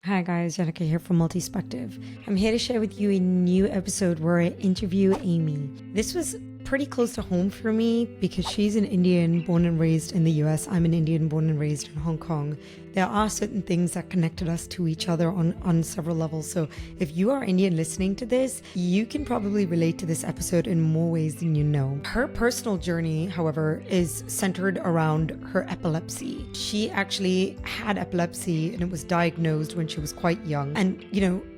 Hi guys, Janica here from Multispective. I'm here to share with you a new episode where I interview Amee. This was pretty close to home for me because she's an Indian born and raised in the US. I'm an Indian born and raised in Hong Kong. There are certain things that connected us to each other on several levels. So if you are Indian listening to this, you can probably relate to this episode in more ways than you know. Her personal journey, however, is centered around her epilepsy. She actually had epilepsy and it was diagnosed when she was quite young and,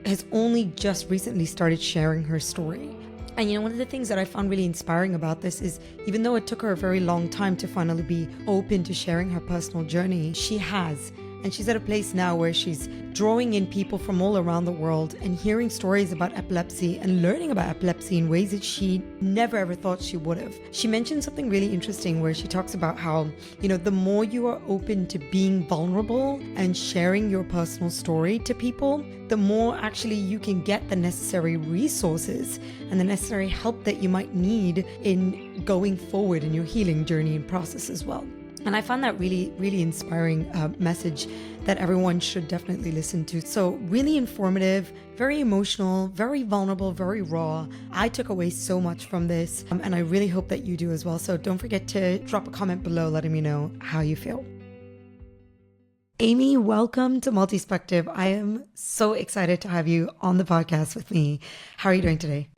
has only just recently started sharing her story. And one of the things that I found really inspiring about this is even though it took her a very long time to finally be open to sharing her personal journey, she has. And she's at a place now where she's drawing in people from all around the world and hearing stories about epilepsy and learning about epilepsy in ways that she never ever thought she would have. She mentioned something really interesting where she talks about how, the more you are open to being vulnerable and sharing your personal story to people, the more actually you can get the necessary resources and the necessary help that you might need in going forward in your healing journey and process as well. And I found that really, really inspiring message that everyone should definitely listen to. So really informative, very emotional, very vulnerable, very raw. I took away so much from this and I really hope that you do as well. So don't forget to drop a comment below letting me know how you feel. Amee, welcome to Multispective. I am so excited to have you on the podcast with me. How are you doing today?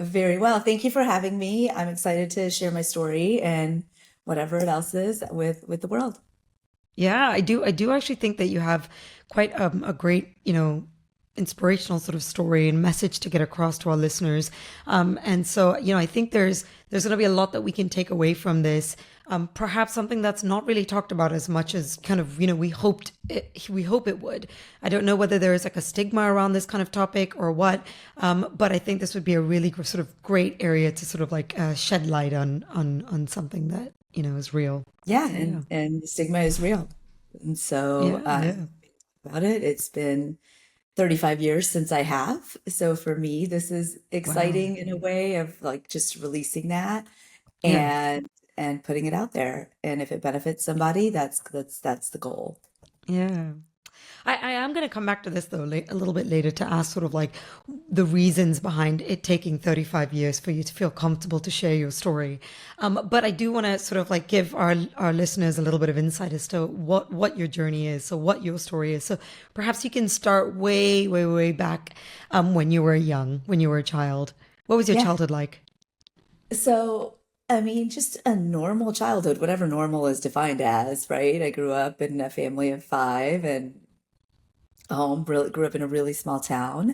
Very well. Thank you for having me. I'm excited to share my story and whatever else is with the world. Yeah, I do actually think that you have quite a great, inspirational sort of story and message to get across to our listeners. And so, I think there's going to be a lot that we can take away from this. Perhaps something that's not really talked about as much as kind of, we hope it would. I don't know whether there is like a stigma around this kind of topic or what, but I think this would be a really sort of great area to sort of like shed light on something that is real. Yeah, So yeah, and the stigma is real. And so yeah, yeah. about it, it's been 35 years since I have. So for me, this is Wow. exciting in a way of like just releasing that Yeah. and putting it out there. And if it benefits somebody, that's the goal. Yeah. I am going to come back to this though a little bit later to ask sort of like the reasons behind it taking 35 years for you to feel comfortable to share your story. But I do want to sort of like give our listeners a little bit of insight as to what your journey is, so what your story is. So perhaps you can start way, way, way back when you were young, when you were a child. What was your Yeah. childhood like? So, I mean, just a normal childhood, whatever normal is defined as, right? I grew up in a family of five and really grew up in a really small town.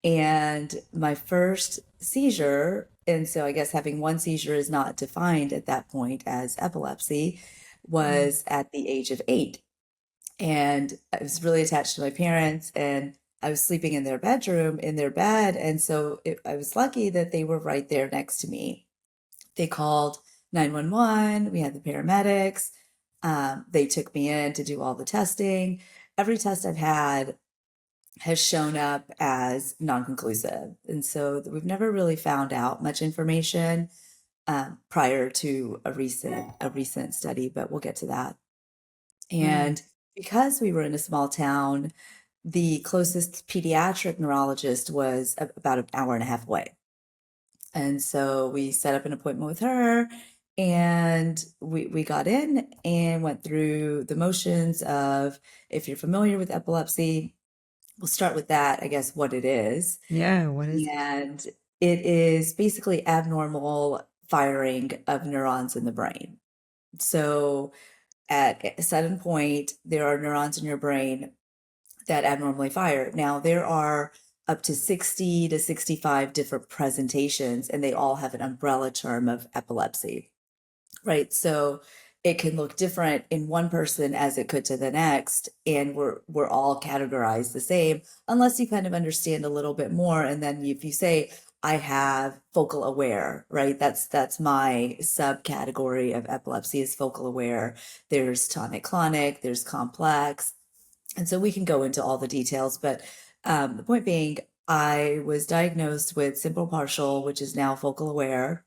And my first seizure, and so I guess having one seizure is not defined at that point as epilepsy, Mm. was at the age of 8. And I was really attached to my parents, and I was sleeping in their bedroom, in their bed. And so I was lucky that they were right there next to me. They called 911. We had the paramedics. They took me in to do all the testing. Every test I've had has shown up as non-conclusive. And so we've never really found out much information prior to a recent study, but we'll get to that. Mm. And because we were in a small town, the closest pediatric neurologist was about an hour and a half away. And so we set up an appointment with her and we got in and went through the motions of, if you're familiar with epilepsy, we'll start with that, I guess, what it is. Yeah. What is it? And it is basically abnormal firing of neurons in the brain. So at a certain point, there are neurons in your brain that abnormally fire. Now, there are up to 60 to 65 different presentations, and they all have an umbrella term of epilepsy, right? So it can look different in one person as it could to the next, and we're all categorized the same unless you kind of understand a little bit more. And then if you say, I have focal aware, right? That's my subcategory of epilepsy is focal aware. There's tonic-clonic, there's complex. And so we can go into all the details, but the point being, I was diagnosed with simple partial, which is now focal aware,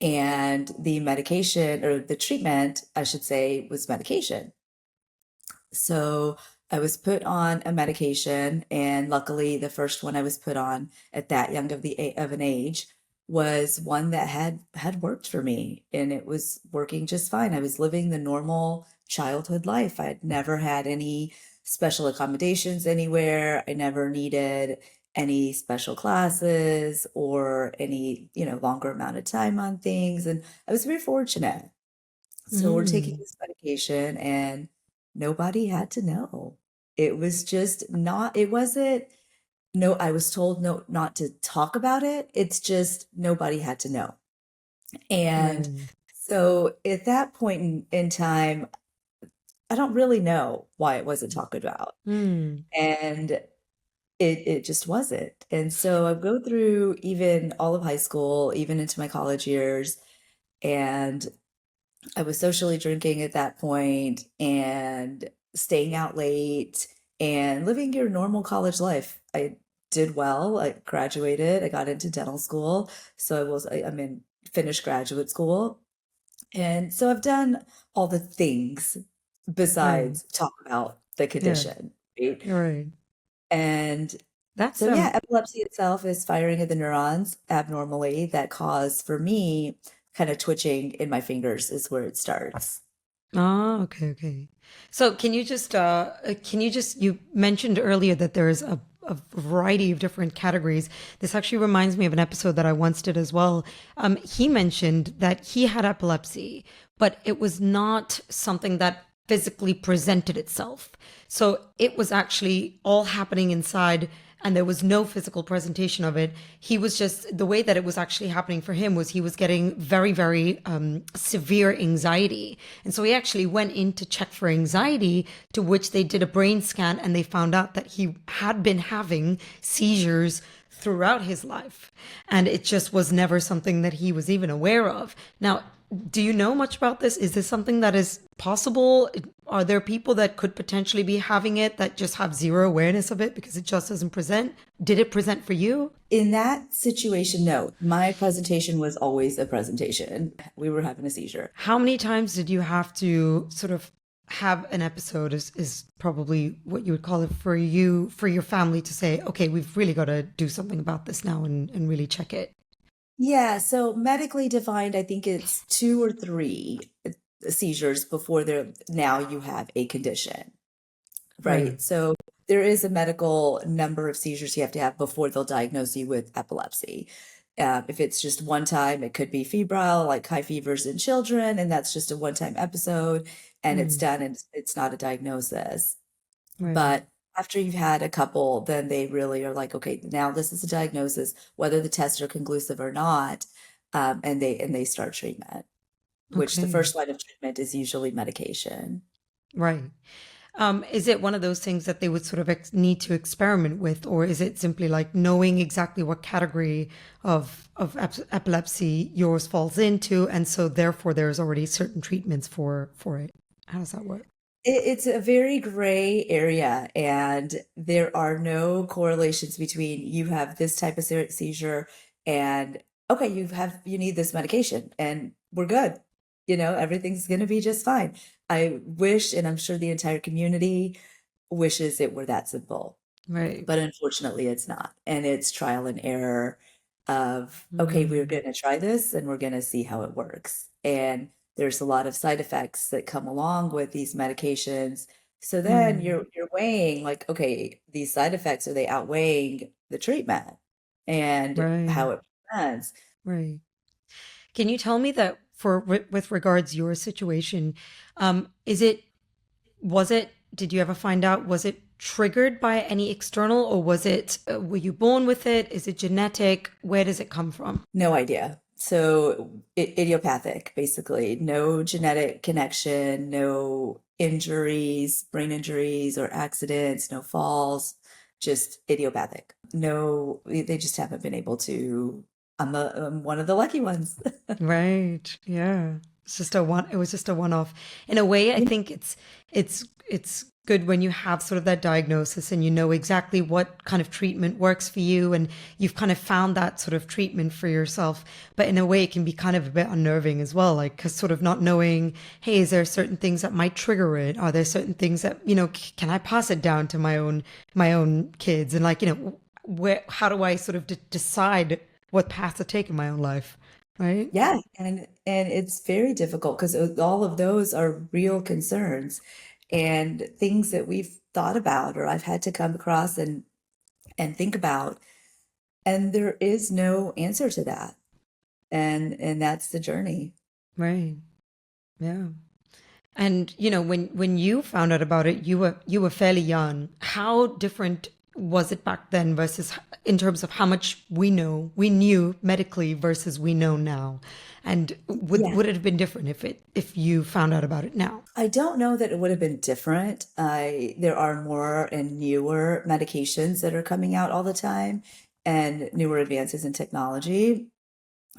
and the medication or the treatment, I should say, was medication. So I was put on a medication, and luckily, the first one I was put on at that young of an age was one that had worked for me, and it was working just fine. I was living the normal childhood life. I had never had any special accommodations anywhere. I never needed any special classes or any, longer amount of time on things, and I was very fortunate. So we're taking Mm, this medication and nobody had to know. It was just not, it wasn't, no, I was told no, not to talk about it. It's just nobody had to know. And right. so at that point in time, I don't really know why it wasn't talked about. Mm, And it just wasn't. And so I go through even all of high school, even into my college years, and I was socially drinking at that point and staying out late and living your normal college life. I did well. I graduated. I got into dental school. So I'm in finished graduate school. And so I've done all the things right. besides talk about the Yeah, condition, right? you're right. And That's so, yeah, epilepsy itself is firing of the neurons abnormally that cause for me kind of twitching in my fingers is where it starts. okay, okay. So you mentioned earlier that there's a variety of different categories. This actually reminds me of an episode that I once did as well. He mentioned that he had epilepsy, but it was not something that physically presented itself. So it was actually all happening inside, and there was no physical presentation of it. He was just, the way that it was actually happening for him was he was getting very, very severe anxiety. And so he actually went in to check for anxiety, to which they did a brain scan and they found out that he had been having seizures throughout his life. And it just was never something that he was even aware of. Now, do you know much about this? Is this something that is possible? Are there people that could potentially be having it that just have zero awareness of it because it just doesn't present? Did it present for you? In that situation, no, my presentation was always a presentation. We were having a seizure. How many times did you have to sort of have an episode is probably what you would call it for you, for your family to say, okay, we've really got to do something about this now and really check it. Yeah, so medically defined, I think it's two or three seizures before now you have a condition, Right. right? So there is a medical number of seizures you have to have before they'll diagnose you with epilepsy. If it's just one time, it could be febrile, like high fevers in children, and that's just a one-time episode, and it's Mm, done, and it's not a diagnosis. right. But after you've had a couple, then they really are like, okay, now this is a diagnosis, whether the tests are conclusive or not, and they start treatment, which the Okay. first line of treatment is usually medication. Right. Is it one of those things that they would sort of need to experiment with, or is it simply like knowing exactly what category of epilepsy yours falls into, and so therefore there's already certain treatments for it? How does that work? It's a very gray area, and there are no correlations between you have this type of seizure and okay, you need this medication and we're good. Everything's going to be just fine. I wish, and I'm sure the entire community wishes it were that simple, Right. but unfortunately it's not. And it's trial and error of, okay, we're Mm, going to try this and we're going to see how it works. And there's a lot of side effects that come along with these medications. So then mm, you're weighing like, okay, these side effects, are they outweighing the treatment and right. how it presents? Right. Can you tell me that for with regards your situation, is it was it did you ever find out, was it triggered by any external, or was it were you born with it? Is it genetic? Where does it come from? No idea. So idiopathic, basically. No genetic connection, no injuries, brain injuries or accidents, no falls, just idiopathic. No, they just haven't been able to. I'm one of the lucky ones. Right. Yeah. It was just a one-off. In a way, I think it's good when you have sort of that diagnosis and you know exactly what kind of treatment works for you and you've kind of found that sort of treatment for yourself. But in a way, it can be kind of a bit unnerving as well, like 'cause sort of not knowing, hey, is there certain things that might trigger it? Are there certain things that, can I pass it down to my own kids? And like, how do I sort of decide what path to take in my own life? Right? Yeah, and it's very difficult because all of those are real concerns and things that we've thought about or I've had to come across and think about, and there is no answer to that. And that's the journey. Right. Yeah. And when you found out about it, you were fairly young. How different was it back then versus in terms of how much we knew medically versus we know now? And would Yeah. would it have been different if you found out about it now? I don't know that it would have been different. There are more and newer medications that are coming out all the time and newer advances in technology.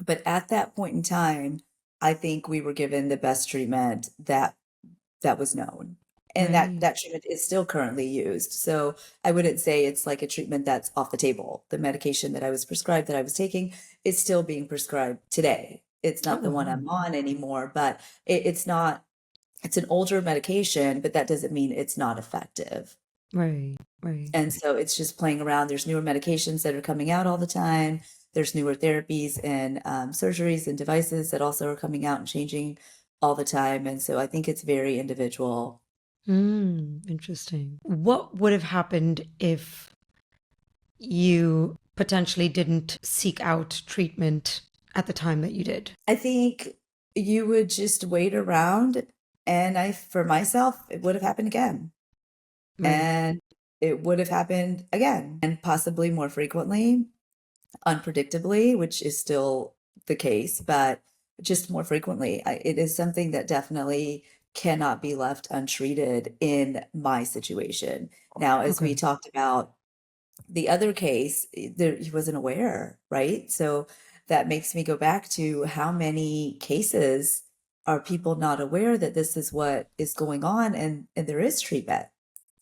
But at that point in time, I think we were given the best treatment that was known. And that Right. that treatment is still currently used. So I wouldn't say it's like a treatment that's off the table. The medication that I was prescribed that I was taking is still being prescribed today. It's Oh, not the one wow. I'm on anymore, but it's not, it's an older medication, but that doesn't mean it's not effective. Right. Right. And so it's just playing around. There's newer medications that are coming out all the time. There's newer therapies and surgeries and devices that also are coming out and changing all the time. And so I think it's very individual. Interesting. What would have happened if you potentially didn't seek out treatment at the time that you did? I think you would just wait around, and for myself, it would have happened again. Right. And it would have happened again, and possibly more frequently, unpredictably, which is still the case, but just more frequently. It is something that definitely cannot be left untreated in my situation. Now, as we Okay. talked about the other case, there, he wasn't aware, right? So that makes me go back to how many cases are people not aware that this is what is going on and there is treatment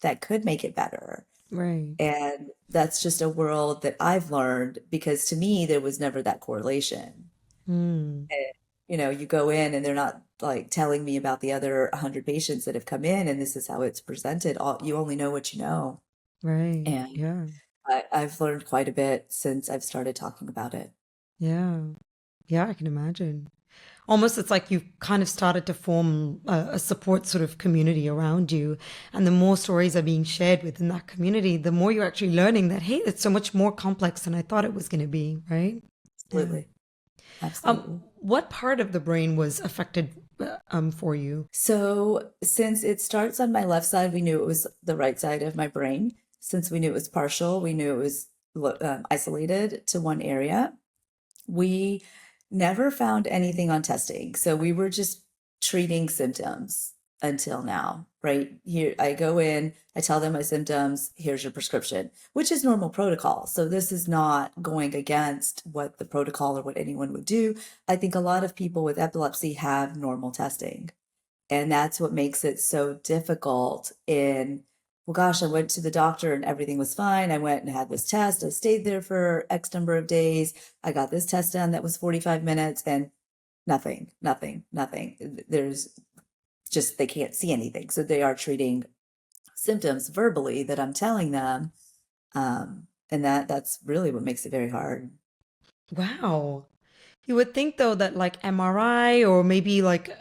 that could make it better. Right. And that's just a world that I've learned because to me, there was never that correlation. Mm. And, you go in and they're not like telling me about the other 100 patients that have come in and this is how it's presented. You only know what you know. Right. And Yeah. I've learned quite a bit since I've started talking about it. Yeah. Yeah, I can imagine. Almost it's like you've kind of started to form a support sort of community around you. And the more stories are being shared within that community, the more you're actually learning that, hey, it's so much more complex than I thought it was going to be, right? Yeah. Absolutely. Absolutely. What part of the brain was affected for you? So since it starts on my left side, we knew it was the right side of my brain. Since we knew it was partial, we knew it was isolated to one area. We never found anything on testing. So we were just treating symptoms until now, right? Here, I go in, I tell them my symptoms, here's your prescription, which is normal protocol. So this is not going against what the protocol or what anyone would do. I think a lot of people with epilepsy have normal testing. And that's what makes it so difficult in, well, gosh, I went to the doctor and everything was fine. I went and had this test. I stayed there for X number of days. I got this test done that was 45 minutes and nothing, nothing, nothing. There's just, they can't see anything. So they are treating symptoms verbally that I'm telling them. And that's really what makes it very hard. Wow. You would think though that like MRI or maybe like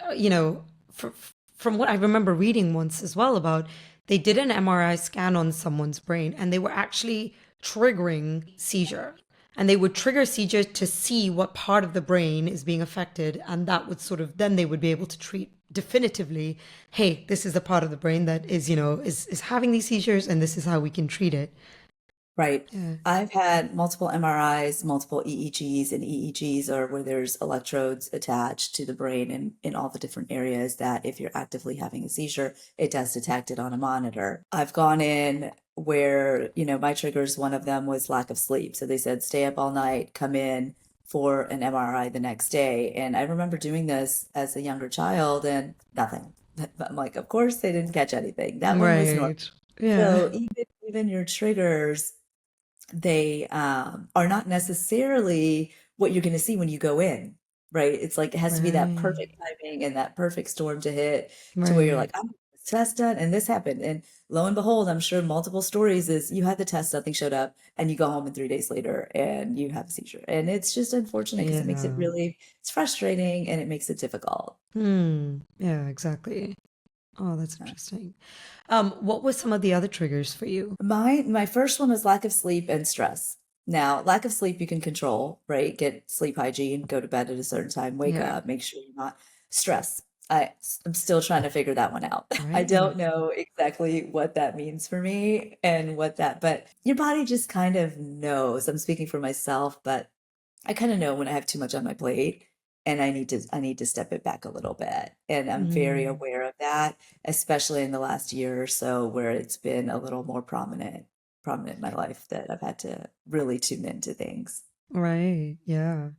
from what I remember reading once as well about they did an MRI scan on someone's brain and they were actually triggering seizure. And they would trigger seizure to see what part of the brain is being affected and that would sort of then they would be able to treat definitively, hey, this is the part of the brain that is having these seizures and this is how we can treat it. Right. Yeah. I've had multiple MRIs, multiple EEGs, and EEGs are where there's electrodes attached to the brain in all the different areas that if you're actively having a seizure, it does detect it on a monitor. I've gone in where, my triggers, one of them was lack of sleep. So they said, stay up all night, come in for an MRI the next day. And I remember doing this as a younger child and nothing. I'm like, of course they didn't catch anything. That one was normal. Right. Yeah. So even your triggers, they are not necessarily what you're going to see when you go in, right? It's like it has to be that Right. perfect timing and that perfect storm to hit to where you're Right. like, I'm test done and this happened. And lo and behold, I'm sure multiple stories is you had the test, nothing showed up, and you go home and 3 days later and you have a seizure. And it's just unfortunate because it makes it Yeah. really, it's frustrating and it makes it difficult. Yeah, exactly. Oh, that's interesting. What were some of the other triggers for you? My first one was lack of sleep and stress. Now, lack of sleep you can control, right? Get sleep hygiene, go to bed at a certain time, wake Yeah. up, make sure you're not stress. I'm still trying to figure that one out. I Right. don't know exactly what that means for me and what that, but your body just kind of knows. I'm speaking for myself, but I kind of know when I have too much on my plate and I need to step it back a little bit. And I'm very Mm, aware of that, especially in the last year or so where it's been a little more prominent in my life that I've had to really tune into things. right. Yeah.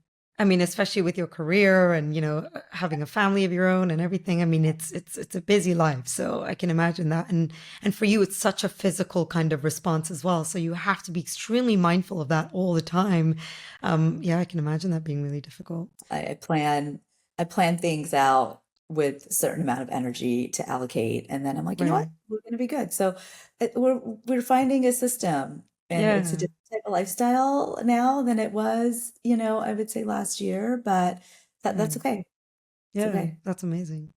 I mean, especially with your career and, having a family of your own and everything. I mean, it's a busy life, so I can imagine that. And for you, it's such a physical kind of response as well. So you have to be extremely mindful of that all the time. Yeah, I can imagine that being really difficult. I plan things out with a certain amount of energy to allocate, and then I'm like, you know Right. what, we're going to be good. So we're finding a system, and it's a Yeah. different type of lifestyle now than it was, I would say last year, but that's Right. okay. It's Yeah, okay. that's amazing.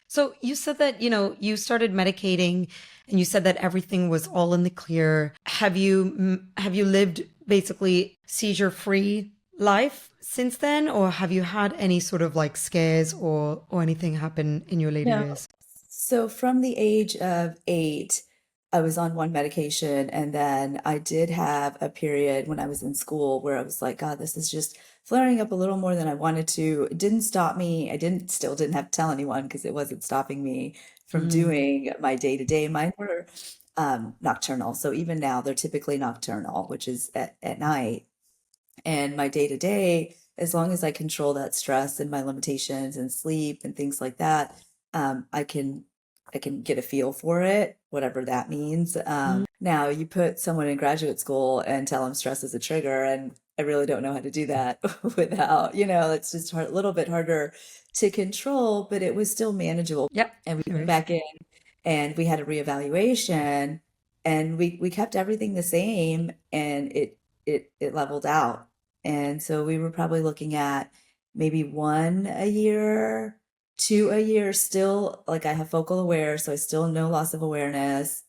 So you said that, you started medicating and you said that everything was all in the clear. Have you lived basically seizure-free life since then, or have you had any sort of like scares or anything happen in your later No. years? So from the age of 8, I was on one medication, and then I did have a period when I was in school where I was like, God, this is just flaring up a little more than I wanted to. It didn't stop me. I still didn't have to tell anyone because it wasn't stopping me from Mm, doing my day-to-day. Mine were nocturnal. So even now they're typically nocturnal, which is at night. And my day to day, as long as I control that stress and my limitations and sleep and things like that, I can get a feel for it, whatever that means. mm, Now you put someone in graduate school and tell them stress is a trigger, and I really don't know how to do that without, it's just a little bit harder to control, but it was still manageable. yep. And we went Right. back in and we had a reevaluation and we kept everything the same and it leveled out. And so we were probably looking at maybe 1 a year, 2 a year, still like I have focal aware, so I still no loss of awareness.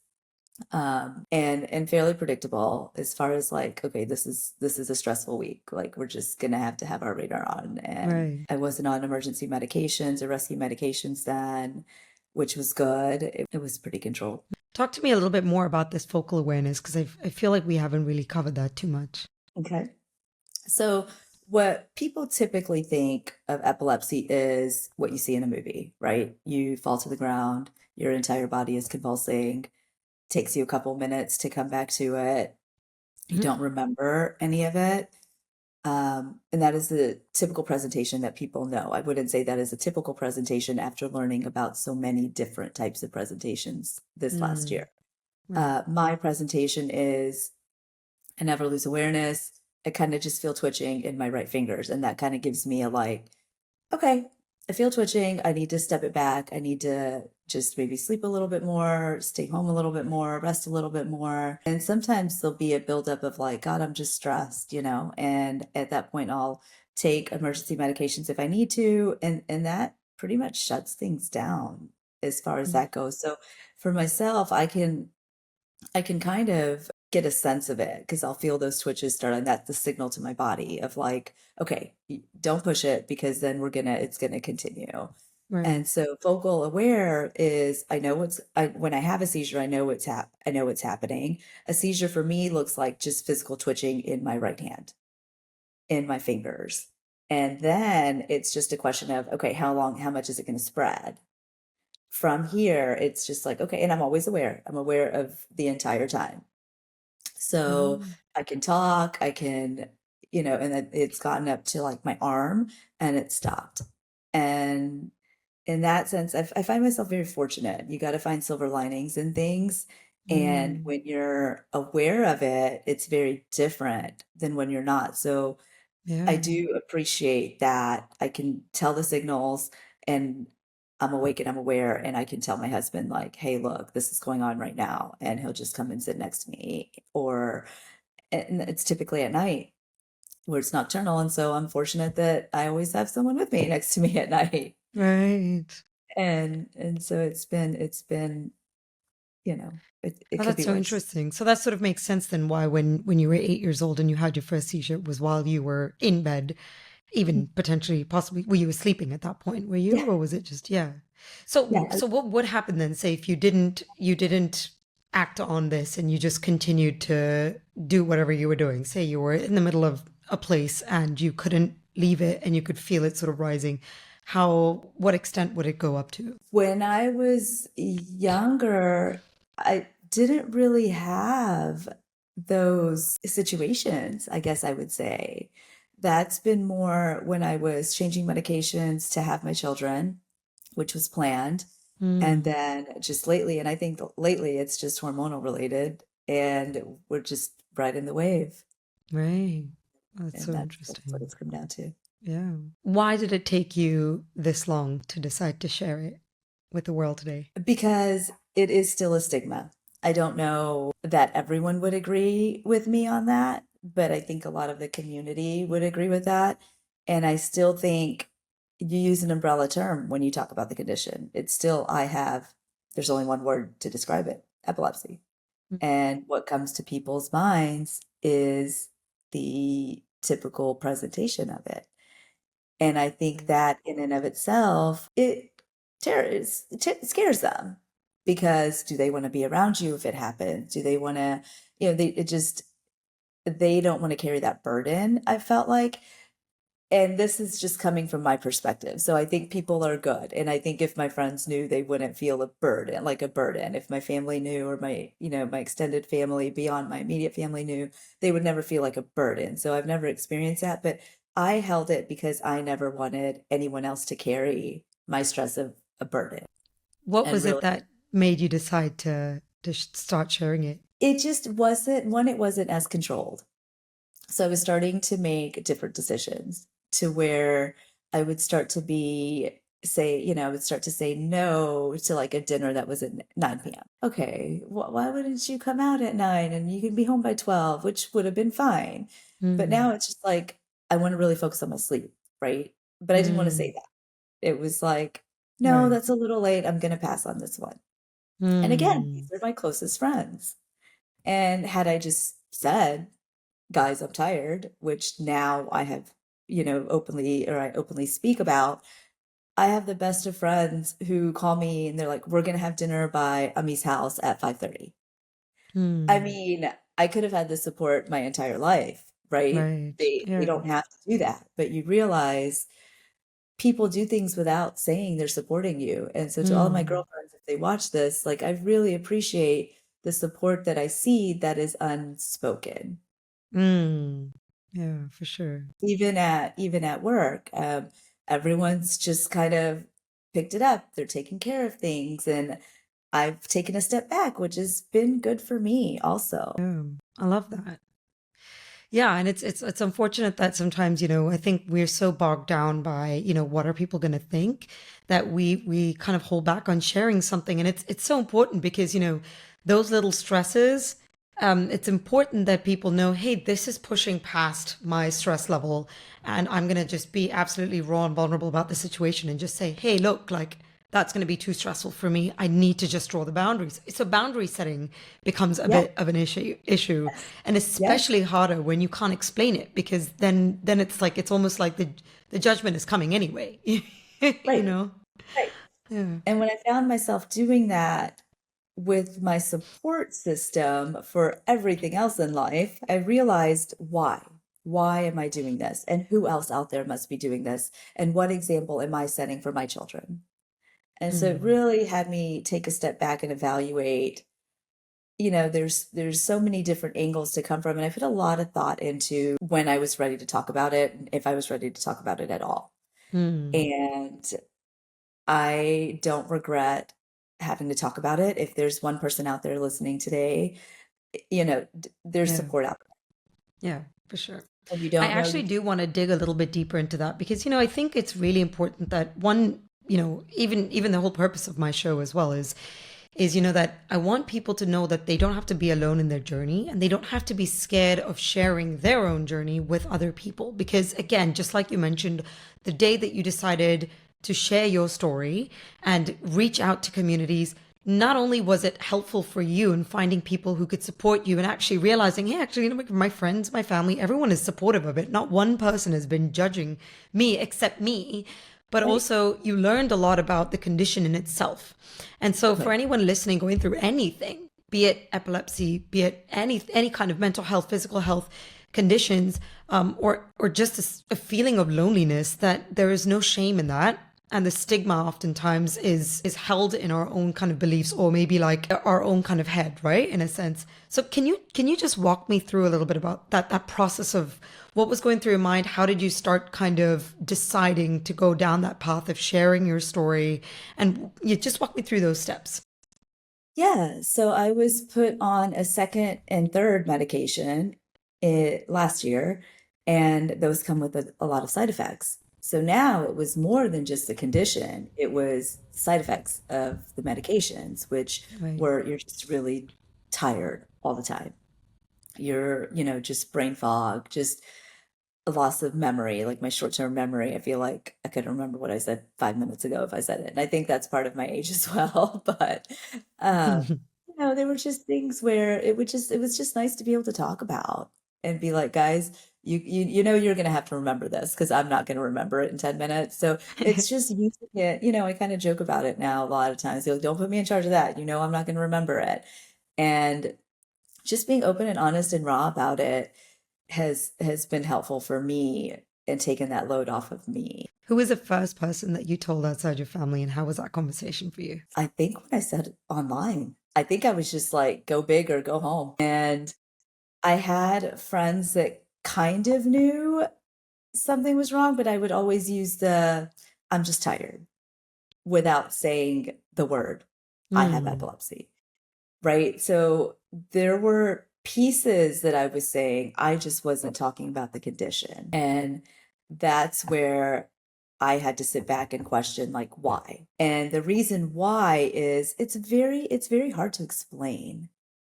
And fairly predictable as far as like, okay, this is a stressful week. Like we're just gonna have to have our radar on. And Right. I wasn't on emergency medications or rescue medications then, which was good. It was pretty controlled. Talk to me a little bit more about this focal awareness because I feel like we haven't really covered that too much. Okay. So, what people typically think of epilepsy is what you see in a movie, right? You fall to the ground, your entire body is convulsing, takes you a couple minutes to come back to it. You Mhm. don't remember any of it. And that is the typical presentation that people know. I wouldn't say that is a typical presentation after learning about so many different types of presentations this last Mm, year. right. My presentation is I never lose awareness. I kind of just feel twitching in my right fingers. And that kind of gives me a like, okay, I feel twitching. I need to step it back. I need to just maybe sleep a little bit more, stay home a little bit more, rest a little bit more. And sometimes there'll be a buildup of like, God, I'm just stressed, and at that point I'll take emergency medications if I need to. And that pretty much shuts things down as far as Mm, that goes. So for myself, I can kind of get a sense of it because I'll feel those twitches start, and that's the signal to my body of like, okay, don't push it because then it's gonna continue. right. And so focal aware is when I have a seizure, I know what's happening. A seizure for me looks like just physical twitching in my right hand, in my fingers. And then it's just a question of, okay, how much is it going to spread? From here, it's just like, okay, and I'm always aware. I'm aware of the entire time. So Mm, I can talk, I can and it's gotten up to like my arm and it stopped. And in that sense, I find myself very fortunate. You got to find silver linings in things. And Mm, when you're aware of it, it's very different than when you're not. So I yeah. do appreciate that I can tell the signals and I'm awake and I'm aware, and I can tell my husband, like, hey, look, this is going on right now. And he'll just come and sit next to me. And it's typically at night where it's nocturnal. And so I'm fortunate that I always have someone with me next to me at night. Right. And so it's been, it Oh, could that's be so worse. interesting. So that sort of makes sense then why when you were 8 years old and you had your first seizure it was while you were in bed, even potentially possibly were you sleeping at that point, were you? Yeah. Or was it just yeah. So Yeah. so what would happen then? Say if you didn't act on this and you just continued to do whatever you were doing. Say you were in the middle of a place and you couldn't leave it and you could feel it sort of rising. What extent would it go up to? When I was younger, I didn't really have those situations, I guess I would say. That's been more when I was changing medications to have my children, which was planned. And Mm, then just lately, and I think lately it's just hormonal related, and we're just right in the wave. right. That's And so that's what interesting. it's come down to. Yeah. Why did it take you this long to decide to share it with the world today? Because it is still a stigma. I don't know that everyone would agree with me on that, but I think a lot of the community would agree with that. And I still think you use an umbrella term when you talk about the condition. It's still, there's only one word to describe it, epilepsy. And what comes to people's minds is the typical presentation of it. And I think that in and of itself, it scares them because do they want to be around you if it happens? Do they want to, they don't want to carry that burden, I felt like. And this is just coming from my perspective. So I think people are good. And I think if my friends knew, they wouldn't feel a burden, like a burden. If my family knew, or my extended family beyond my immediate family knew, they would never feel like a burden. So I've never experienced that, but I held it because I never wanted anyone else to carry my stress of a burden. What And was it really, that made you decide to start sharing it? it just wasn't, one, it wasn't as controlled. So I was starting to make different decisions to where I would start to I would start to say no to like a dinner that was at 9 p.m. Okay, why wouldn't you come out at 9 and you can be home by 12, which would have been fine. But now Mm, it's just like, I want to really focus on my sleep, right? But I didn't want to say mm, that. It was like, no, right. that's a little late. I'm going to pass on this one. And again, these Mm, are my closest friends. And had I just said, guys, I'm tired, which now I have, I openly speak about. I have the best of friends who call me and they're like, we're going to have dinner by Amee's house at 5:30. I mm, mean, I could have had this support my entire life, right? right. They Yeah. don't have to do that, but you realize people do things without saying they're supporting you. And so to all of my Mm, girlfriends, if they watch this, like I really appreciate the support that I see that is unspoken. mm. Yeah, for sure. Even at work, everyone's just kind of picked it up. They're taking care of things, and I've taken a step back, which has been good for me also. Yeah. I love that. Yeah, and it's unfortunate that sometimes, I think we're so bogged down by, what are people going to think that we kind of hold back on sharing something. And it's so important because, those little stresses, it's important that people know, hey, this is pushing past my stress level, and I'm going to just be absolutely raw and vulnerable about the situation and just say, hey, look, like that's going to be too stressful for me. I need to just draw the boundaries. So boundary setting becomes a Yeah. bit of an issue, Yes. and Yes. especially harder when you can't explain it because then it's like it's almost like the judgment is coming anyway. you Right. know? Right. Yeah. And when I found myself doing that with my support system for everything else in life, I realized why. Why am I doing this? And who else out there must be doing this? And what example am I setting for my children? And so it Mm. really had me take a step back and evaluate, there's so many different angles to come from, and I put a lot of thought into when I was ready to talk about it, and if I was ready to talk about it at all. Hmm. And I don't regret having to talk about it. If there's one person out there listening today, there's Yeah. support out Yeah, for sure. there. If you I don't know, actually do want to dig a little bit deeper into that because, I think it's really important that one, even the whole purpose of my show as well is that I want people to know that they don't have to be alone in their journey and they don't have to be scared of sharing their own journey with other people. Because again, just like you mentioned, the day that you decided to share your story and reach out to communities, not only was it helpful for you in finding people who could support you and actually realizing, hey, actually, my friends, my family, everyone is supportive of it. Not one person has been judging me except me. But right? also, you learned a lot about the condition in itself. And so, for Right. anyone listening going through anything, be it epilepsy, be it any kind of mental health, physical health conditions, or just a feeling of loneliness, that there is no shame in that. And the stigma oftentimes is held in our own kind of beliefs, or maybe like our own kind of head, right? In a sense. So can you just walk me through a little bit about that process of what was going through your mind? How did you start kind of deciding to go down that path of sharing your story? And you just walk me through those steps. Yeah, so I was put on a second and third medication last year, and those come with a lot of side effects. So now it was more than just the condition, it was side effects of the medications, which Right. were you're just really tired all the time. You're, just brain fog, just a loss of memory, like my short-term memory. I feel like I couldn't remember what I said 5 minutes ago if I said it. And I think that's part of my age as well. But there were just things where it was just nice to be able to talk about and be like, guys, you're gonna have to remember this because I'm not gonna remember it in 10 minutes. So it's just using it, I kind of joke about it now a lot of times. They're like, don't put me in charge of that. I'm not gonna remember it. And just being open and honest and raw about it has been helpful for me and taken that load off of me. Who was the first person that you told outside your family, and how was that conversation for you? I think when I said it online, I think I was just like, go big or go home. And I had friends that kind of knew something was wrong, but I would always use I'm just tired without saying the word, I have Hmm. epilepsy. Right? So there were pieces that I was saying, I just wasn't talking about the condition. And that's where I had to sit back and question, like, why? And the reason why is it's very hard to explain,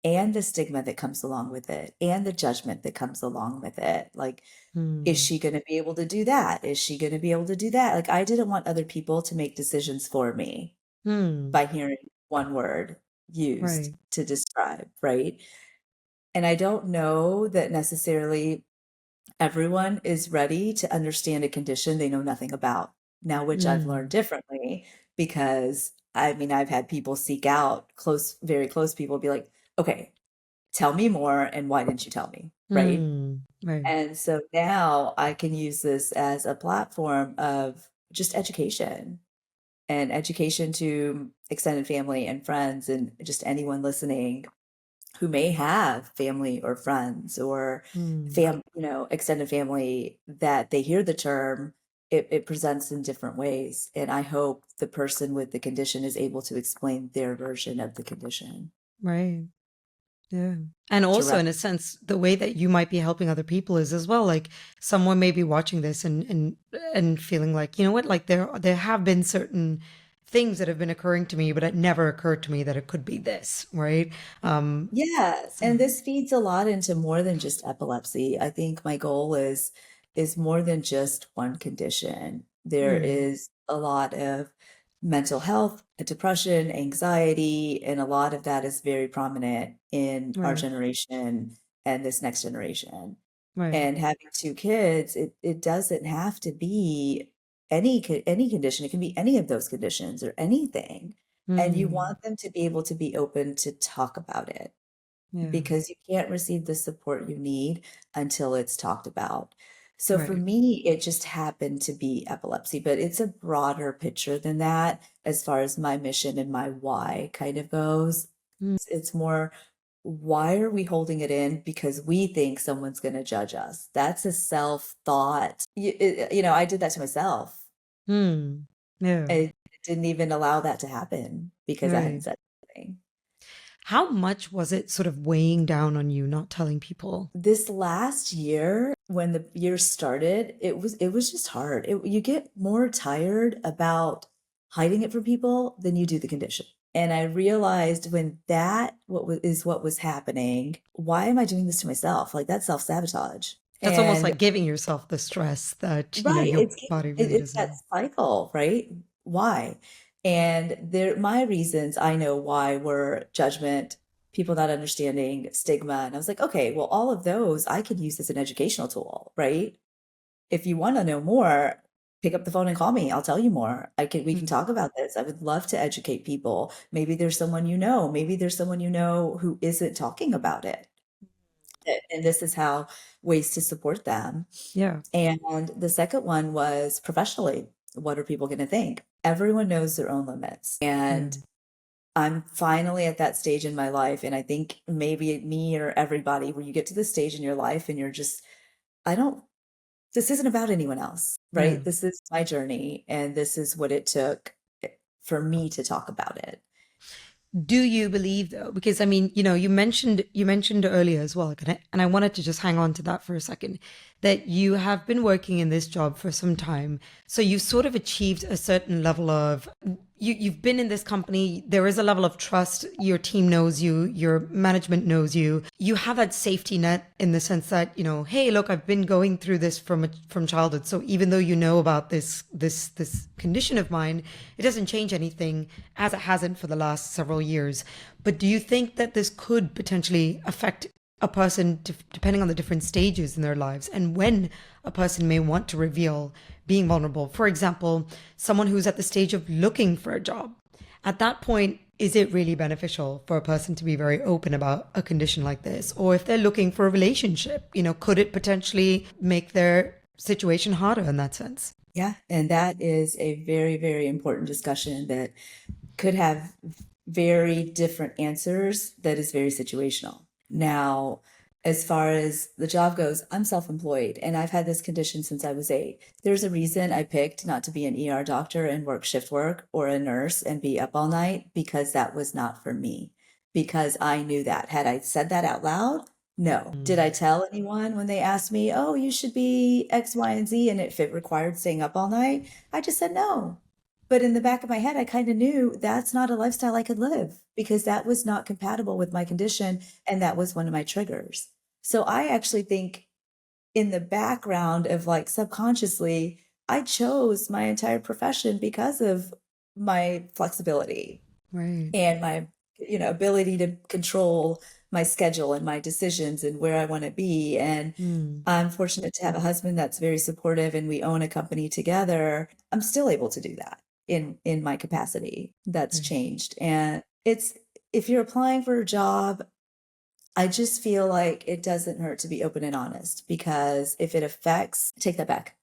and the stigma that comes along with it and the judgment that comes along with it. Like, is Hmm. she going to be able to do that? Is she going to be able to do that? Like, I didn't want other people to make decisions for me Hmm. by hearing one word used Right. to describe, right? And I don't know that necessarily everyone is ready to understand a condition they know nothing about. Now, which I've learned Hmm. differently because I mean, I've had people seek out very close people be like, okay, tell me more. And why didn't you tell me? Right. Hmm. Right. And so now I can use this as a platform of just education and education to extended family and friends and just anyone listening who may have family or friends or Hmm. extended family that they hear the term, it presents in different ways. And I hope the person with the condition is able to explain their version of the condition Right. Yeah. And also, direct. in a sense, the way that you might be helping other people is as well. Like someone may be watching this and feeling like, you know what, like there have been certain things that have been occurring to me, but it never occurred to me that it could be this, right? Yes, So and this feeds a lot into more than just epilepsy. I think my goal is more than just one condition. There hmm, is a lot of mental health, depression, anxiety, and a lot of that is very prominent in our right, generation and this next generation. right. And having two kids, it doesn't have to be any condition. It can be any of those conditions or anything. And you Hmm, want them to be able to be open to talk about it yeah, because you can't receive the support you need until it's talked about. So for right. me, it just happened to be epilepsy, but it's a broader picture than that as far as my mission and my why kind of goes. Mm, It's more why are we holding it in? Because we think someone's going to judge us. That's a self-thought. I did that to myself. Hmm. Yeah. I didn't even allow that to happen because I hadn't Right. said anything. How much was it sort of weighing down on you not telling people? This last year, when the year started, it was just hard. You get more tired about hiding it from people than you do the condition. And I realized when what was happening, why am I doing this to myself? Like that's self-sabotage. That's almost And like giving yourself the stress that, right, your body really it's doesn't that need. cycle, right? Why? And my reasons I know why were judgment, people not understanding, stigma. And I was like, okay, well, all of those I could use as an educational tool, right? If you want to know more, pick up the phone and call me. I'll tell you more. We can Mm. talk about this. I would love to educate people. Maybe there's someone maybe there's someone who isn't talking about it. And this is how ways to support them. Yeah. And the second one was professionally. What are people going to think? Everyone knows their own limits. Yeah. And I'm finally at that stage in my life. And I think maybe me or everybody, where you get to this stage in your life and you're just, I don't, this isn't about anyone else, Yeah. right? This is my journey. And this is what it took for me to talk about it. Do you believe though? Because I mean, you mentioned earlier as well, and I wanted to just hang on to that for a second, that you have been working in this job for some time. So you've sort of achieved a certain level of you've been in this company. There is a level of trust. Your team knows you, your management knows you. You have that safety net in the sense that, hey, look, I've been going through this from childhood. So even though you know about this condition of mine, it doesn't change anything as it hasn't for the last several years. But do you think that this could potentially affect a person depending on the different stages in their lives and when a person may want to reveal being vulnerable? For example, someone who's at the stage of looking for a job. At that point, is it really beneficial for a person to be very open about a condition like this? Or if they're looking for a relationship, could it potentially make their situation harder in that sense? Yeah. And that is a very, very important discussion that could have very different answers that is very situational. Now, as far as the job goes, I'm self-employed and I've had this condition since I was 8. There's a reason I picked not to be an ER doctor and work shift work or a nurse and be up all night because that was not for me. Because I knew that. Had I said that out loud? No. Did I tell anyone when they asked me, oh, you should be X, Y, and Z, and if it required staying up all night? I just said no. But in the back of my head, I kind of knew that's not a lifestyle I could live because that was not compatible with my condition. And that was one of my triggers. So I actually think in the background of like subconsciously, I chose my entire profession because of my flexibility Right. and my, ability to control my schedule and my decisions and where I want to be. And Mm. I'm fortunate to have a husband that's very supportive and we own a company together. I'm still able to do that in my capacity. That's Right. changed. And it's if you're applying for a job, I just feel like it doesn't hurt to be open and honest because if it affects, take that back.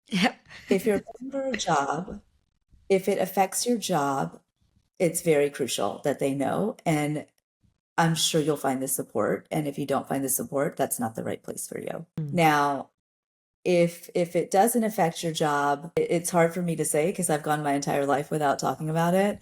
Yeah. If you're applying for a job, if it affects your job, it's very crucial that they know. And I'm sure you'll find the support. And if you don't find the support, that's not the right place for you. Mm. Now, if it doesn't affect your job, it's hard for me to say because I've gone my entire life without talking about it.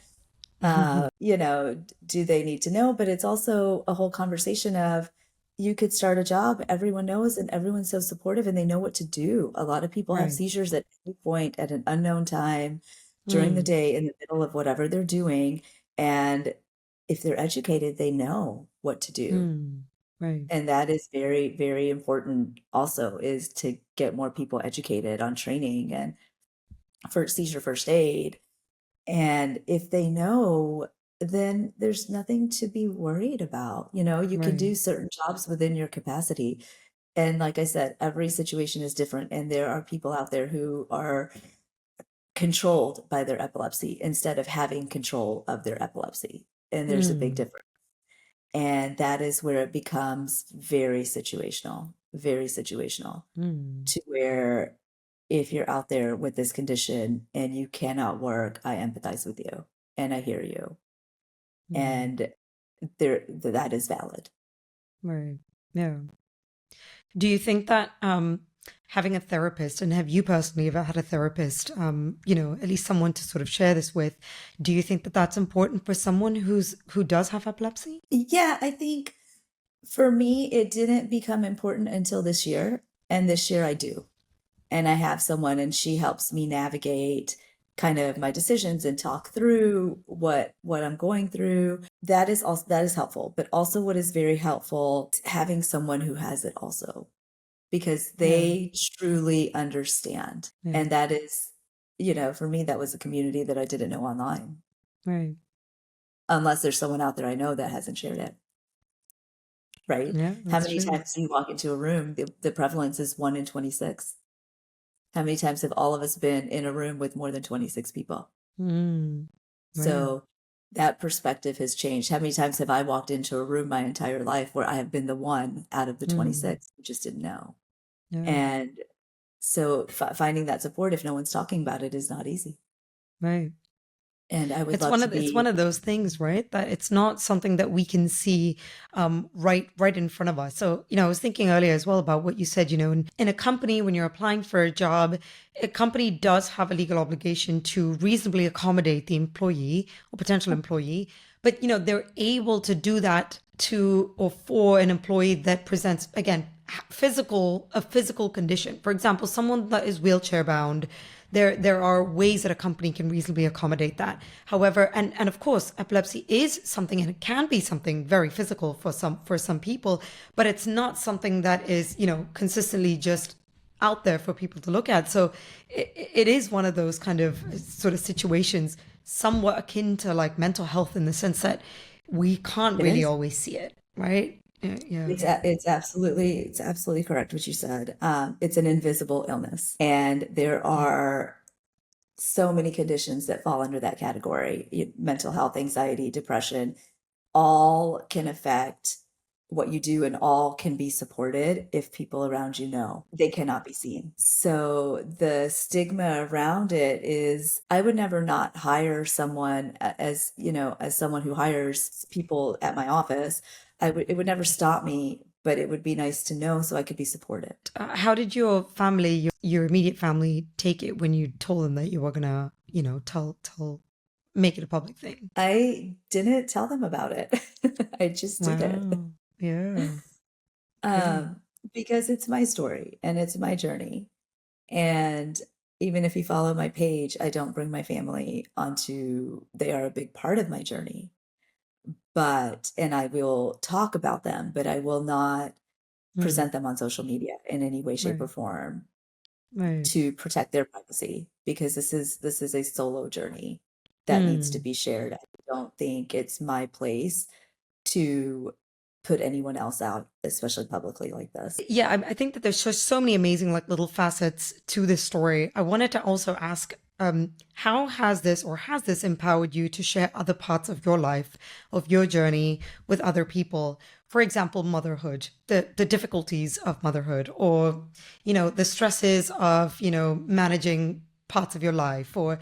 Do they need to know? But it's also a whole conversation of you could start a job, everyone knows, and everyone's so supportive and they know what to do. A lot of people have Right. seizures at any point at an unknown time during the Mm. day in the middle of whatever they're doing. And if they're educated, they know what to do. Mm. Right. And that is very, very important also is to get more people educated on training and for seizure first aid. And if they know, then there's nothing to be worried about. You can Right. do certain jobs within your capacity. And like I said, every situation is different. And there are people out there who are controlled by their epilepsy instead of having control of their epilepsy. And there's a big Mm. difference. And that is where it becomes very situational Mm. to where if you're out there with this condition and you cannot work, I empathize with you and I hear you. Mm. And that is valid. Right. Yeah. Do you think that having a therapist, and have you personally ever had a therapist, at least someone to sort of share this with, do you think that that's important for someone who does have epilepsy? Yeah, I think for me, it didn't become important until this year. And this year I do. And I have someone and she helps me navigate kind of my decisions and talk through what I'm going through. That is helpful. But also what is very helpful is having someone who has it also, because Yeah. they truly understand. Yeah. And that is, for me, that was a community that I didn't know online, Right. unless there's someone out there I know that hasn't shared it. Right? Yeah, How that's many true. times do you walk into a room, the prevalence is 1 in 26? How many times have all of us been in a room with more than 26 people? Mm. Right. So that perspective has changed. How many times have I walked into a room my entire life where I have been the one out of the Mm. 26 who just didn't know? Yeah. And so finding that support, if no one's talking about it, is not easy. Right. And I would love to It's one be. of those things, right? That it's not something that we can see right in front of us. So, I was thinking earlier as well about what you said, in a company, when you're applying for a job, a company does have a legal obligation to reasonably accommodate the employee or potential employee, but they're able to do that to or for an employee that presents, again, a physical condition. For example, someone that is wheelchair bound, there are ways that a company can reasonably accommodate that. However, and of course, epilepsy is something, and it can be something very physical for some people, but it's not something that is consistently just out there for people to look at. So it is one of those kind of sort of situations, somewhat akin to like mental health, in the sense that we can't It really is. always see it, right? Yeah. It's absolutely correct what you said. It's an invisible illness, and there are so many conditions that fall under that category. Mental health, anxiety, depression, all can affect what you do and all can be supported if people around you know. They cannot be seen. So the stigma around it is, I would never not hire someone as, as someone who hires people at my office. It would never stop me, but it would be nice to know so I could be supported. How did your family, your immediate family, take it when you told them that you were gonna, make it a public thing? I didn't tell them about it. I just did it. Wow. Yeah. Okay. Um, because it's my story and it's my journey. And even if you follow my page, I don't bring my family onto, they are a big part of my journey. And I will talk about them, but I will not Mm. present them on social media in any way, shape, or Right. form Right. to protect their privacy, because this is a solo journey that needs to Mm. be shared. I don't think it's my place to put anyone else out, especially publicly like this. Yeah, I think that there's just so many amazing like little facets to this story. I wanted to also ask, how has this empowered you to share other parts of your life, of your journey with other people? For example, motherhood, the difficulties of motherhood, or the stresses of managing parts of your life, or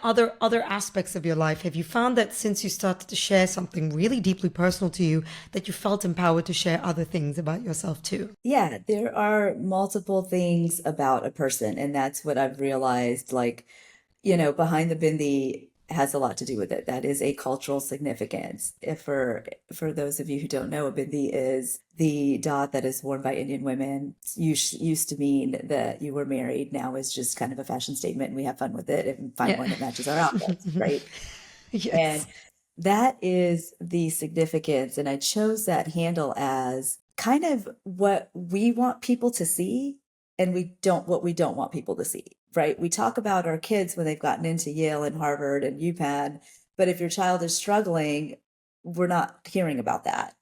other aspects of your life. Have you found that since you started to share something really deeply personal to you, that you felt empowered to share other things about yourself too? Yeah, there are multiple things about a person, and that's what I've realized. Like, behind the bindi has a lot to do with it. That is a cultural significance. If for those of you who don't know, a bindi is the dot that is worn by Indian women. Used to mean that you were married. Now is just kind of a fashion statement, and we have fun with it and find Yeah. one that matches our outfits, right? And Yes. that is the significance. And I chose that handle as kind of what we want people to see, and what we don't want people to see, right? We talk about our kids when they've gotten into Yale and Harvard and UPenn, but if your child is struggling, we're not hearing about that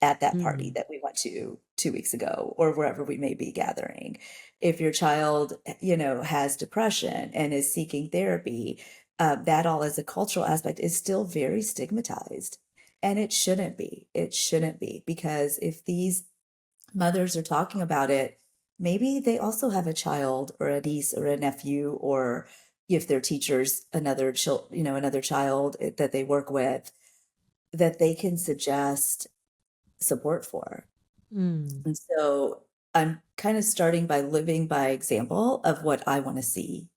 at that party Mm. that we went to 2 weeks ago or wherever we may be gathering. If your child, has depression and is seeking therapy, that all as a cultural aspect is still very stigmatized. And it shouldn't be. It shouldn't be, because if these mothers are talking about it, maybe they also have a child or a niece or a nephew, or if they're teachers, another child that they work with, that they can suggest support for. Mm. And so I'm kind of starting by living by example of what I want to see.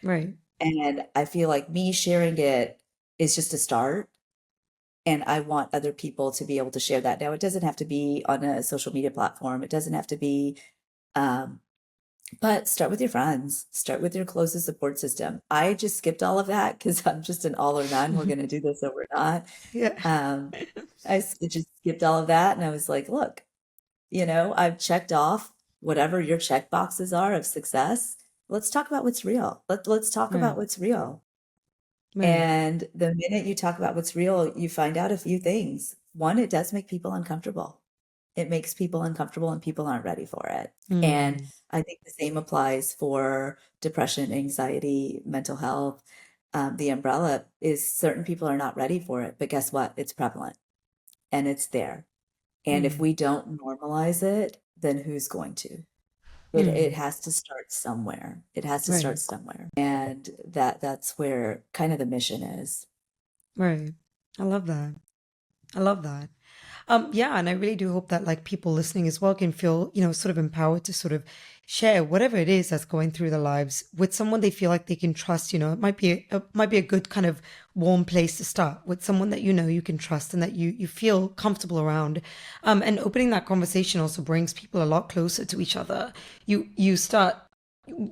Right. And I feel like me sharing it is just a start. And I want other people to be able to share that. Now, it doesn't have to be on a social media platform. It doesn't have to be, um, but start with your friends, start with your closest support system. I just skipped all of that because I'm just an all or none. We're going to do this or we're not. Yeah. Um, just skipped all of that. And I was like, look, I've checked off whatever your check boxes are of success. Let's talk about what's real. Let's talk about Right. what's real. Right. And the minute you talk about what's real, you find out a few things. One, it does make people uncomfortable. It makes people uncomfortable and people aren't ready for it. And Mm. I think the same applies for depression, anxiety, mental health. The umbrella is certain people are not ready for it, but guess what? It's prevalent and it's there. And if Mm. we don't normalize it, then who's going to? It Mm. has to start somewhere. It has to start Right. somewhere. And that's where kind of the mission is. Right. I love that. I love that. Yeah, and I really do hope that like people listening as well can feel, sort of empowered to sort of share whatever it is that's going through their lives with someone they feel like they can trust. It might be a good kind of warm place to start with someone that you can trust and that you feel comfortable around. And opening that conversation also brings people a lot closer to each other. You start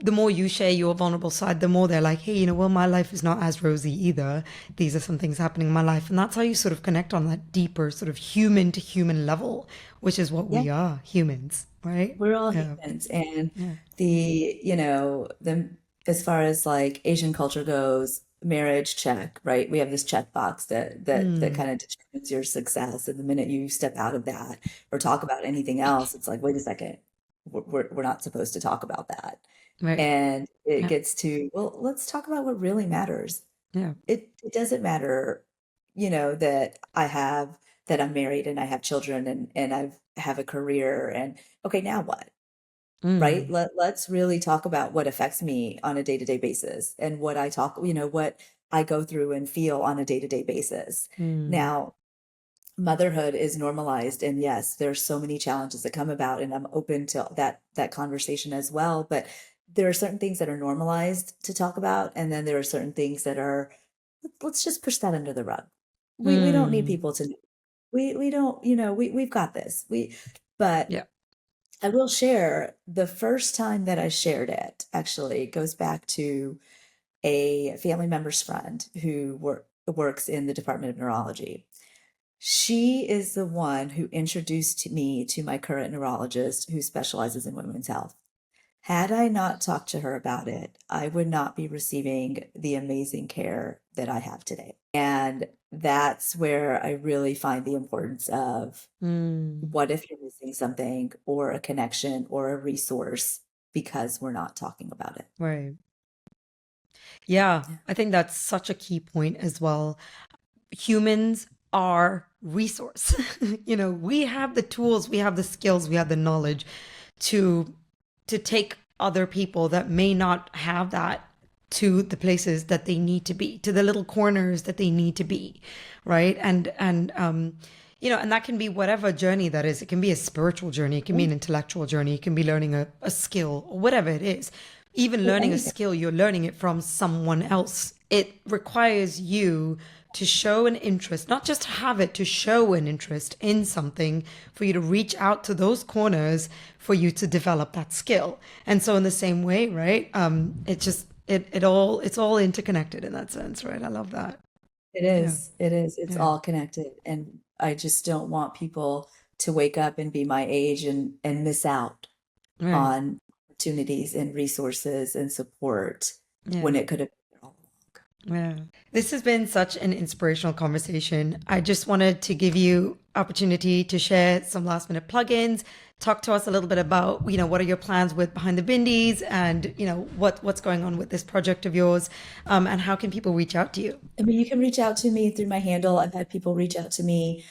the more you share your vulnerable side, the more they're like, hey, well, my life is not as rosy either. These are some things happening in my life. And that's how you sort of connect on that deeper, sort of human to human level, which is what Yeah, we are, humans, right? we're all Yeah. humans. And Yeah. the as far as like Asian culture goes, marriage check, right? We have this check box that Mm, kind of determines your success. And the minute you step out of that or talk about anything else, it's like, wait a second, we're not supposed to talk about that. right. And it Yeah. gets to, well, let's talk about what really matters. Yeah. It doesn't matter, that I'm married and I have children and I have a career and okay, now what? Right? Mm, Let's really talk about what affects me on a day-to-day basis and what I go through and feel on a day-to-day basis. mm, Now, motherhood is normalized and yes, there's so many challenges that come about and I'm open to that conversation as well, but there are certain things that are normalized to talk about and then there are certain things that are let's just push that under the rug. We don't need mm. people to know. We don't, we've got this. But Yeah. I will share the first time that I shared it actually goes back to a family member's friend who works in the Department of Neurology. She is the one who introduced me to my current neurologist who specializes in women's health. Had I not talked to her about it, I would not be receiving the amazing care that I have today. And that's where I really find the importance of Mm, what if you're missing something or a connection or a resource because we're not talking about it. right. Yeah. Yeah. I think that's such a key point as well. Humans are resource. We have the tools, we have the skills, we have the knowledge to take other people that may not have that to the places that they need to be, to the little corners that they need to be, right? And that can be whatever journey that is. It can be a spiritual journey, it can be an intellectual journey, it can be learning a skill or whatever it is. Even learning a Anything. skill, you're learning it from someone else. It requires you to show an interest, not just to have it, to show an interest in something, for you to reach out to those corners, for you to develop that skill. And so in the same way, right? It's all interconnected in that sense, right? I love that. It Yeah. is. It is. It's Yeah. all connected. And I just don't want people to wake up and be my age and miss out Right. on opportunities and resources and support when Yeah. it could have been all along. Yeah. This has been such an inspirational conversation. I just wanted to give you opportunity to share some last minute plugins, talk to us a little bit about, what are your plans with Behind the Bindis and, what's going on with this project of yours, and how can people reach out to you? I mean, you can reach out to me through my handle. I've had people reach out to me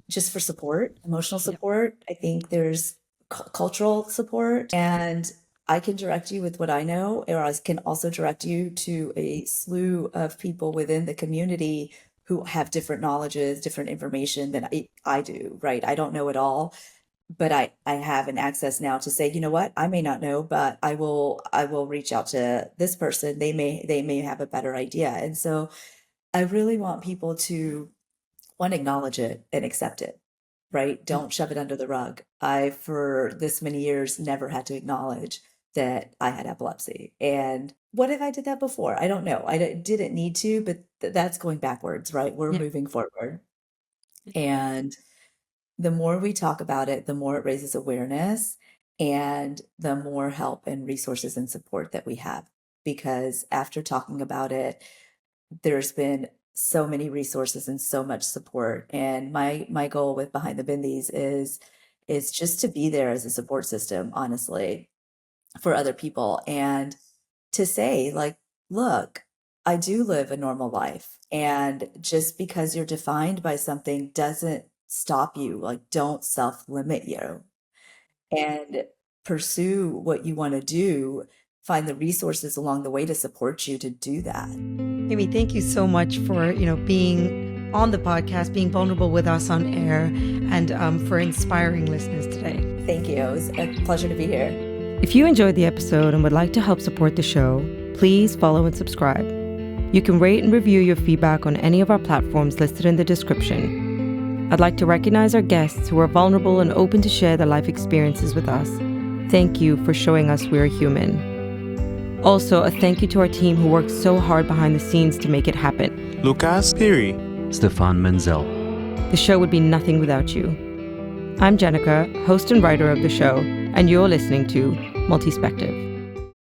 just for support, emotional Yeah. support. I think there's cultural support, and I can direct you with what I know, or I can also direct you to a slew of people within the community who have different knowledges, different information than I do, right? I don't know it all. but I have an access now to say, you know what, I may not know, but I will reach out to this person. They may have a better idea. And so I really want people to, one, acknowledge it and accept it, right? Don't shove it under the rug. I, for this many years, never had to acknowledge that I had epilepsy. And what if I did that before? I don't know. Didn't need to, but that's going backwards, right? We're Yeah. moving forward. And the more we talk about it, the more it raises awareness and the more help and resources and support that we have. Because after talking about it, there's been so many resources and so much support. And my goal with Behind the Bindis is just to be there as a support system, honestly, for other people. And to say, like, look, I do live a normal life. And just because you're defined by something doesn't stop you. Like, don't self-limit you and pursue what you want to do. Find the resources along the way to support you to do that. Amee, thank you so much for, being on the podcast, being vulnerable with us on air, and for inspiring listeners today. Thank you. It was a pleasure to be here. If you enjoyed the episode and would like to help support the show, please follow and subscribe. You can rate and review your feedback on any of our platforms listed in the description. I'd like to recognize our guests who are vulnerable and open to share their life experiences with us. Thank you for showing us we're human. Also, a thank you to our team who worked so hard behind the scenes to make it happen. Lucas Piri, Stefan Menzel. The show would be nothing without you. I'm Jenica, host and writer of the show, and you're listening to Multispective.